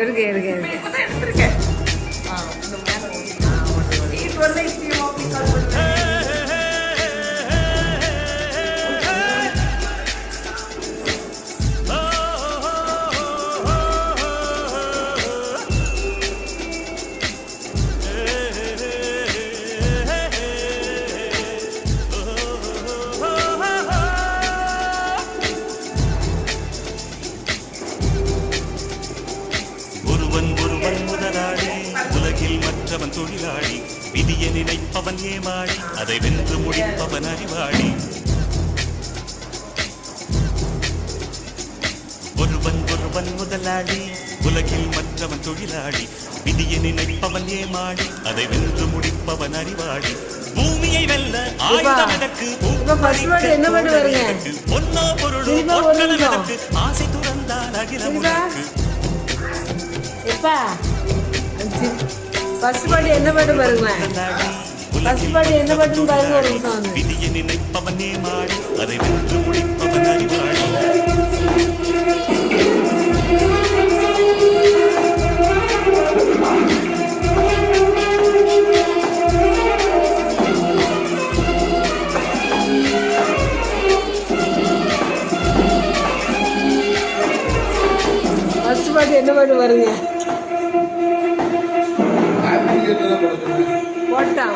எடுக்க எடுக்க இப்பதான் எடுத்திருக்கேன். இந்த மேல இது வந்து இப்பயும் அப்படி கால் பண்ணுறேன். மற்றவன் தொழிலாளி, விதியை நினைப்பவன் ஏமாளி, அதை வென்று முடிப்பவன் அறிவாளி. ஒருவன் ஒருவன் முதலாளி, உலகில் மற்றவன் தொழிலாளி, விதியை நினைப்பவன் ஏமாளி, அதை வென்று முடிப்பவன் அறிவாளி. பூமியை வெல்ல ஆயுதம் எதற்கு, பொன்னோ பொருளோ பொற்களம் எதற்கு, ஆசை துறந்தால் அகிலம் உனக்கு. ஃபர்ஸ்ட் பாட்டு என்ன பாட்டு பாருங்க. ஃபர்ஸ்ட் பாட்டு என்ன பாட்டுன்னு பாருங்க. ஒரு நிமிஷம் வந்து விதியை நினைப்பவனே மாடி, அதை வென்று முடிப்பவன் அறிவாளி. ஃபர்ஸ்ட் பாட்டு என்ன பாட்டு பாருங்க. போட்டான்